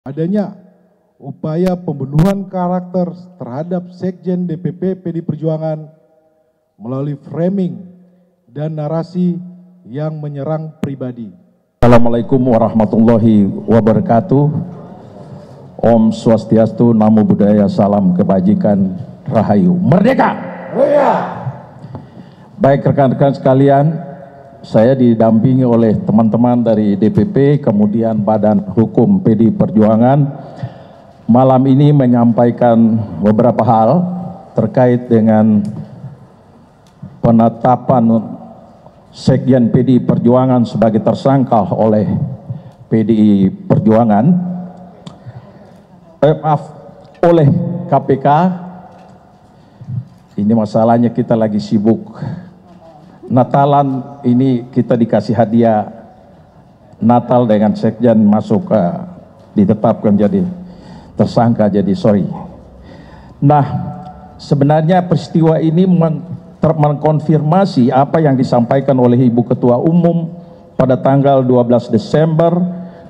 Adanya upaya pembunuhan karakter terhadap Sekjen DPP PD Perjuangan melalui framing dan narasi yang menyerang pribadi. Assalamualaikum warahmatullahi wabarakatuh. Om Swastiastu, Namo Buddhaya, Salam Kebajikan, Rahayu, Merdeka! Merdeka! Baik rekan-rekan sekalian, saya didampingi oleh teman-teman dari DPP, kemudian Badan Hukum PD Perjuangan, malam ini menyampaikan beberapa hal terkait dengan penetapan Sekjen PDI Perjuangan sebagai tersangka oleh PDI Perjuangan, oleh KPK. Ini masalahnya kita lagi sibuk Natalan, ini kita dikasih hadiah Natal dengan Sekjen masuk ditetapkan jadi tersangka, jadi sorry. Nah, sebenarnya peristiwa ini mengkonfirmasi apa yang disampaikan oleh Ibu Ketua Umum pada tanggal 12 Desember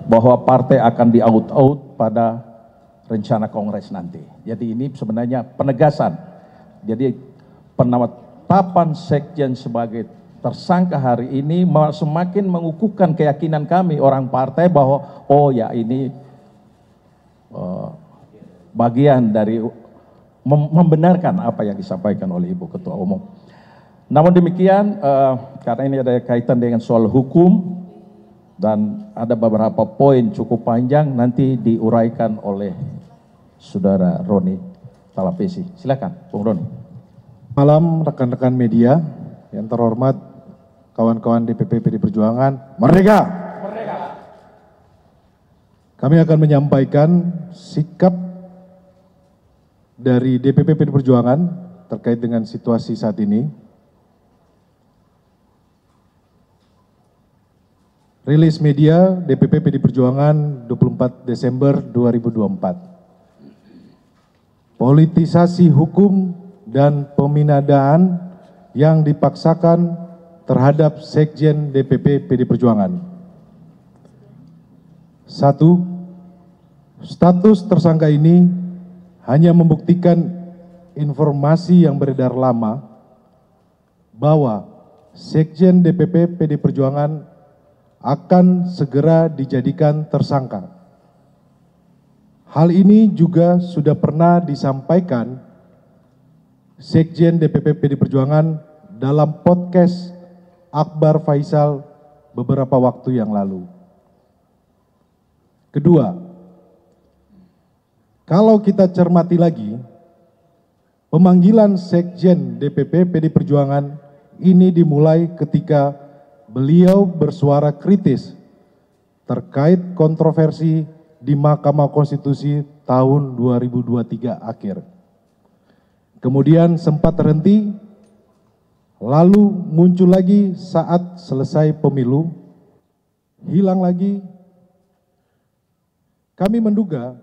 bahwa partai akan di-out pada rencana Kongres nanti. Jadi ini sebenarnya penegasan. Jadi penetapan Sekjen sebagai tersangka hari ini semakin mengukuhkan keyakinan kami orang partai bahwa oh ya ini bagian dari membenarkan apa yang disampaikan oleh Ibu Ketua Umum. Namun demikian, karena ini ada kaitan dengan soal hukum dan ada beberapa poin cukup panjang, nanti diuraikan oleh Saudara Roni Talapesi. Silakan, Bung Roni. Malam rekan-rekan media yang terhormat, kawan-kawan DPP PD Perjuangan, Merdeka! Merdeka! Kami akan menyampaikan sikap dari DPP PD Perjuangan terkait dengan situasi saat ini. Rilis media DPP PD Perjuangan 24 Desember 2024. Politisasi hukum dan peminadaan yang dipaksakan terhadap Sekjen DPP PD Perjuangan. 1. Status tersangka ini hanya membuktikan informasi yang beredar lama bahwa Sekjen DPP PD Perjuangan akan segera dijadikan tersangka. Hal ini juga sudah pernah disampaikan Sekjen DPP PD Perjuangan dalam podcast Akbar Faisal beberapa waktu yang lalu. Kedua, kalau kita cermati lagi, pemanggilan Sekjen DPP PD Perjuangan ini dimulai ketika beliau bersuara kritis terkait kontroversi di Mahkamah Konstitusi tahun 2023 akhir. Kemudian sempat terhenti, lalu muncul lagi saat selesai pemilu, hilang lagi. Kami menduga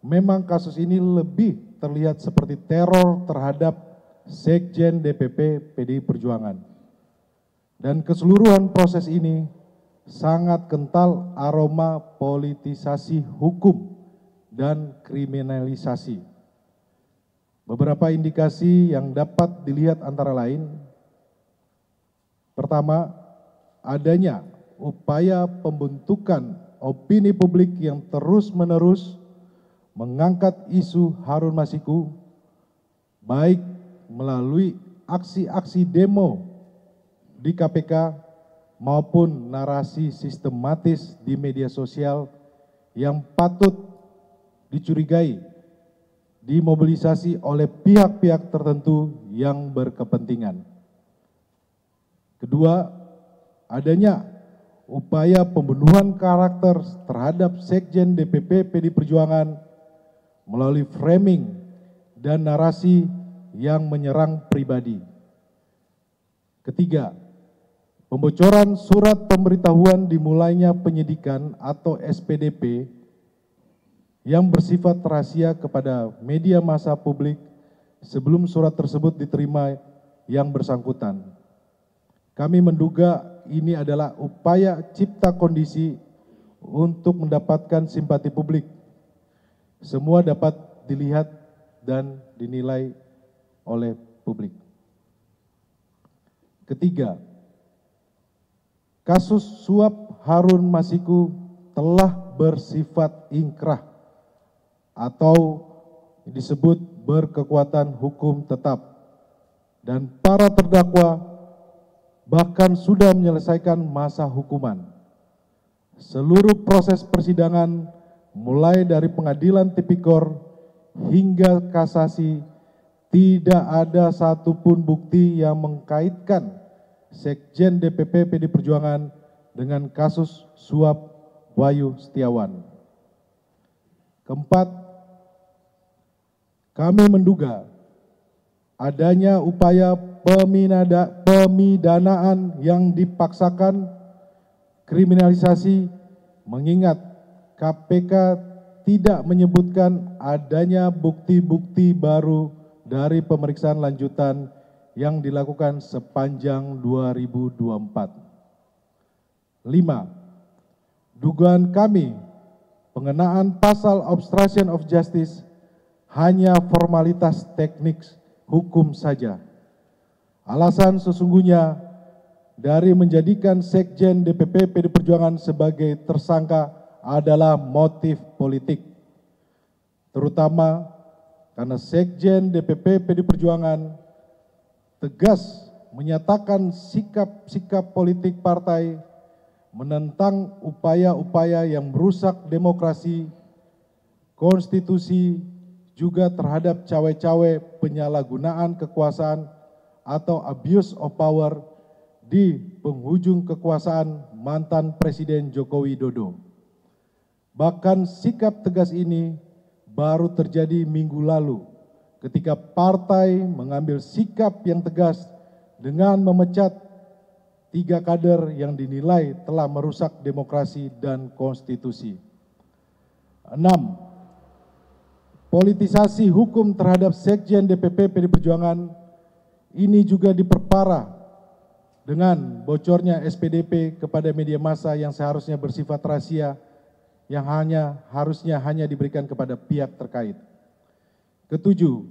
memang kasus ini lebih terlihat seperti teror terhadap Sekjen DPP PDI Perjuangan. Dan keseluruhan proses ini sangat kental aroma politisasi hukum dan kriminalisasi. Beberapa indikasi yang dapat dilihat antara lain, pertama, adanya upaya pembentukan opini publik yang terus-menerus mengangkat isu Harun Masiku, baik melalui aksi-aksi demo di KPK maupun narasi sistematis di media sosial yang patut dicurigai dimobilisasi oleh pihak-pihak tertentu yang berkepentingan. Kedua, adanya upaya pembunuhan karakter terhadap Sekjen DPP PD Perjuangan melalui framing dan narasi yang menyerang pribadi. Ketiga, pembocoran surat pemberitahuan dimulainya penyidikan atau SPDP yang bersifat rahasia kepada media massa publik sebelum surat tersebut diterima yang bersangkutan. Kami menduga ini adalah upaya cipta kondisi untuk mendapatkan simpati publik semua dapat dilihat dan dinilai oleh publik. Ketiga, kasus suap Harun Masiku telah bersifat ingkrah atau disebut berkekuatan hukum tetap, dan para terdakwa bahkan sudah menyelesaikan masa hukuman. Seluruh proses persidangan mulai dari pengadilan tipikor hingga kasasi tidak ada satupun bukti yang mengkaitkan Sekjen DPP PD Perjuangan dengan kasus suap Wahyu Setiawan. Keempat, kami menduga adanya upaya pemidanaan yang dipaksakan, kriminalisasi, mengingat KPK tidak menyebutkan adanya bukti-bukti baru dari pemeriksaan lanjutan yang dilakukan sepanjang 2024. 5. Dugaan kami pengenaan pasal obstruction of justice hanya formalitas teknik hukum saja. Alasan sesungguhnya dari menjadikan Sekjen DPP PD Perjuangan sebagai tersangka adalah motif politik, terutama karena Sekjen DPP PD Perjuangan tegas menyatakan sikap-sikap politik partai menentang upaya-upaya yang merusak demokrasi, konstitusi, juga terhadap cawe-cawe penyalahgunaan kekuasaan atau abuse of power di penghujung kekuasaan mantan Presiden Joko Widodo. Bahkan sikap tegas ini baru terjadi minggu lalu ketika partai mengambil sikap yang tegas dengan memecat 3 kader yang dinilai telah merusak demokrasi dan konstitusi. 6. Politisasi hukum terhadap Sekjen DPP PD Perjuangan ini juga diperparah dengan bocornya SPDP kepada media massa yang seharusnya bersifat rahasia, yang harusnya hanya diberikan kepada pihak terkait. Ketujuh,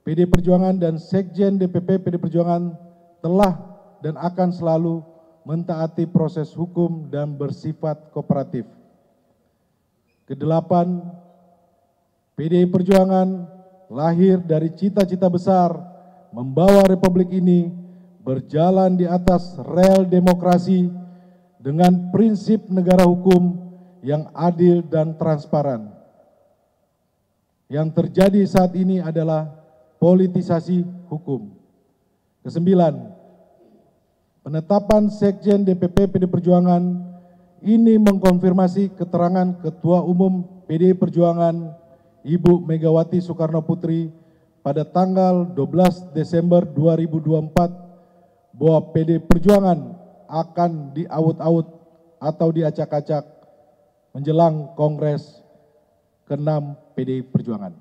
PD Perjuangan dan Sekjen DPP PD Perjuangan telah dan akan selalu mentaati proses hukum dan bersifat kooperatif. Kedelapan, PDI Perjuangan lahir dari cita-cita besar membawa republik ini berjalan di atas rel demokrasi dengan prinsip negara hukum yang adil dan transparan. Yang terjadi saat ini adalah politisasi hukum. Kesembilan, penetapan Sekjen DPP PD Perjuangan ini mengkonfirmasi keterangan Ketua Umum PDI Perjuangan Ibu Megawati Soekarno Putri pada tanggal 12 Desember 2024 bahwa PD Perjuangan akan diaut-aut atau diacak-acak menjelang Kongres ke-6 PDI Perjuangan.